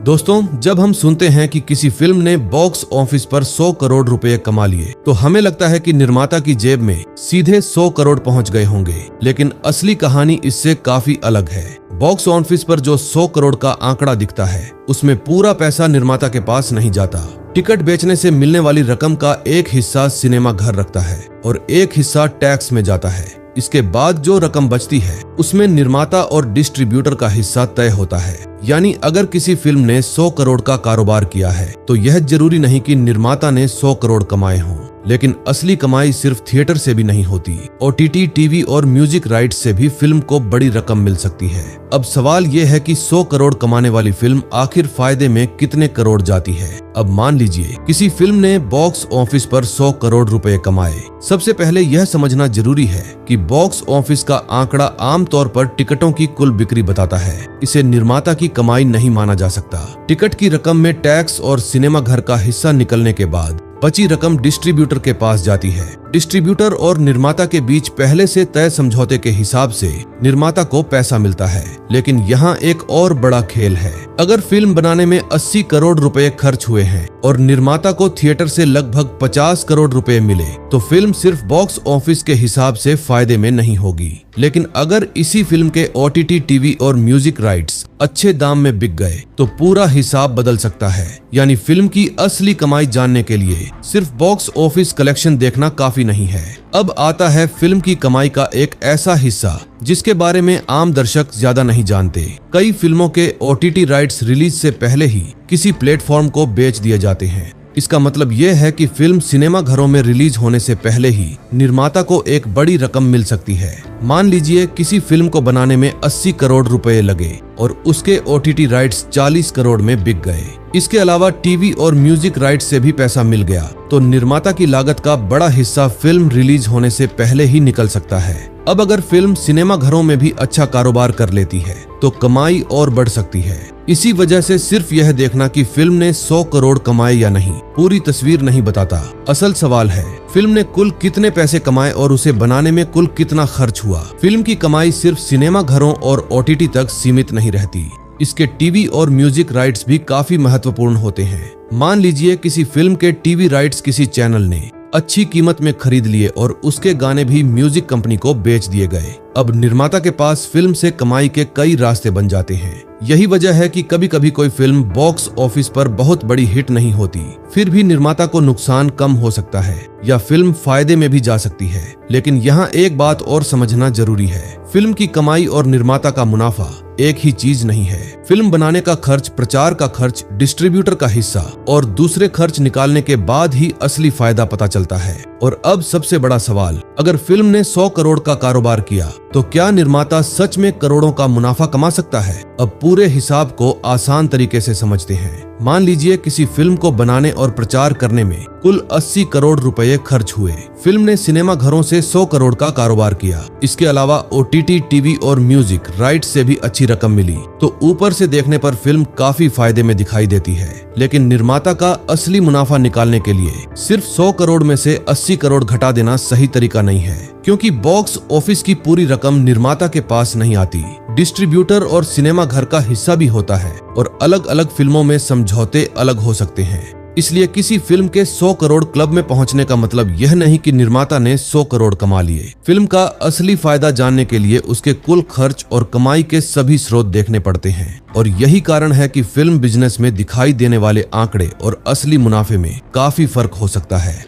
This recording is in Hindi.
दोस्तों, जब हम सुनते हैं कि किसी फिल्म ने बॉक्स ऑफिस पर 100 करोड़ रुपए कमा लिए, तो हमें लगता है कि निर्माता की जेब में सीधे 100 करोड़ पहुंच गए होंगे। लेकिन असली कहानी इससे काफी अलग है। बॉक्स ऑफिस पर जो 100 करोड़ का आंकड़ा दिखता है, उसमें पूरा पैसा निर्माता के पास नहीं जाता। टिकट बेचने से मिलने वाली रकम का एक हिस्सा सिनेमा घर रखता है और एक हिस्सा टैक्स में जाता है। इसके बाद जो रकम बचती है, उसमें निर्माता और डिस्ट्रीब्यूटर का हिस्सा तय होता है। यानी अगर किसी फिल्म ने 100 करोड़ का कारोबार किया है, तो यह जरूरी नहीं कि निर्माता ने 100 करोड़ कमाए हों। लेकिन असली कमाई सिर्फ थिएटर से भी नहीं होती। OTT, टीवी और म्यूजिक राइट्स से भी फिल्म को बड़ी रकम मिल सकती है। अब सवाल यह है कि 100 करोड़ कमाने वाली फिल्म आखिर फायदे में कितने करोड़ जाती है। अब मान लीजिए किसी फिल्म ने बॉक्स ऑफिस पर 100 करोड़ रुपए कमाए। सबसे पहले यह समझना जरूरी है कि बॉक्स ऑफिस का आंकड़ा आमतौर पर टिकटों की कुल बिक्री बताता है। इसे निर्माता की कमाई नहीं माना जा सकता। टिकट की रकम में टैक्स और सिनेमा घर का हिस्सा निकलने के बाद बची रकम डिस्ट्रीब्यूटर के पास जाती है। डिस्ट्रीब्यूटर और निर्माता के बीच पहले से तय समझौते के हिसाब से निर्माता को पैसा मिलता है। लेकिन यहाँ एक और बड़ा खेल है। अगर फिल्म बनाने में 80 करोड़ रुपए खर्च हुए हैं और निर्माता को थिएटर से लगभग 50 करोड़ रुपए मिले, तो फिल्म सिर्फ बॉक्स ऑफिस के हिसाब से फायदे में नहीं होगी। लेकिन अगर इसी फिल्म के OTT, टीवी और म्यूजिक राइट्स अच्छे दाम में बिक गए, तो पूरा हिसाब बदल सकता है। यानी फिल्म की असली कमाई जानने के लिए सिर्फ बॉक्स ऑफिस कलेक्शन देखना काफी नहीं है। अब आता है फिल्म की कमाई का एक ऐसा हिस्सा जिसके बारे में आम दर्शक ज्यादा नहीं जानते। कई फिल्मों के OTT राइट्स रिलीज से पहले ही किसी प्लेटफॉर्म को बेच दिए जाते हैं। इसका मतलब यह है कि फिल्म सिनेमा घरों में रिलीज होने से पहले ही निर्माता को एक बड़ी रकम मिल सकती है। मान लीजिए किसी फिल्म को बनाने में 80 करोड़ रुपए लगे और उसके OTT राइट्स 40 करोड़ में बिक गए। इसके अलावा टीवी और म्यूजिक राइट्स से भी पैसा मिल गया, तो निर्माता की लागत का बड़ा हिस्सा फिल्म रिलीज होने से पहले ही निकल सकता है। अब अगर फिल्म सिनेमा घरों में भी अच्छा कारोबार कर लेती है, तो कमाई और बढ़ सकती है। इसी वजह से सिर्फ यह देखना कि फिल्म ने 100 करोड़ कमाए या नहीं, पूरी तस्वीर नहीं बताता। असल सवाल है, फिल्म ने कुल कितने पैसे कमाए और उसे बनाने में कुल कितना खर्च हुआ। फिल्म की कमाई सिर्फ सिनेमा घरों और OTT तक सीमित नहीं रहती। इसके टीवी और म्यूजिक राइट्स भी काफी महत्वपूर्ण होते हैं। मान लीजिए किसी फिल्म के टीवी राइट्स किसी चैनल ने अच्छी कीमत में खरीद लिए और उसके गाने भी म्यूजिक कंपनी को बेच दिए गए। अब निर्माता के पास फिल्म से कमाई के कई रास्ते बन जाते हैं। यही वजह है कि कभी कभी कोई फिल्म बॉक्स ऑफिस पर बहुत बड़ी हिट नहीं होती, फिर भी निर्माता को नुकसान कम हो सकता है या फिल्म फायदे में भी जा सकती है। लेकिन यहाँ एक बात और समझना जरूरी है, फिल्म की कमाई और निर्माता का मुनाफा एक ही चीज नहीं है। फिल्म बनाने का खर्च, प्रचार का खर्च, डिस्ट्रीब्यूटर का हिस्सा और दूसरे खर्च निकालने के बाद ही असली फायदा पता चलता है। और अब सबसे बड़ा सवाल, अगर फिल्म ने 100 करोड़ का कारोबार किया, तो क्या निर्माता सच में करोड़ों का मुनाफा कमा सकता है? अब पूरे हिसाब को आसान तरीके से समझते हैं। मान लीजिए किसी फिल्म को बनाने और प्रचार करने में कुल 80 करोड़ रुपए खर्च हुए। फिल्म ने सिनेमा घरों से 100 करोड़ का कारोबार किया। इसके अलावा OTT, टीवी और म्यूजिक राइट से भी अच्छी रकम मिली, तो ऊपर से देखने पर फिल्म काफी फायदे में दिखाई देती है। लेकिन निर्माता का असली मुनाफा निकालने के लिए सिर्फ 100 करोड़ में से 80 करोड़ घटा देना सही तरीका नहीं है, क्योंकि बॉक्स ऑफिस की पूरी रकम निर्माता के पास नहीं आती। डिस्ट्रीब्यूटर और सिनेमा घर का हिस्सा भी होता है और अलग अलग फिल्मों में समझौते अलग हो सकते हैं। इसलिए किसी फिल्म के 100 करोड़ क्लब में पहुंचने का मतलब यह नहीं कि निर्माता ने 100 करोड़ कमा लिए। फिल्म का असली फायदा जानने के लिए उसके कुल खर्च और कमाई के सभी स्रोत देखने पड़ते हैं। और यही कारण है कि फिल्म बिजनेस में दिखाई देने वाले आंकड़े और असली मुनाफे में काफी फर्क हो सकता है।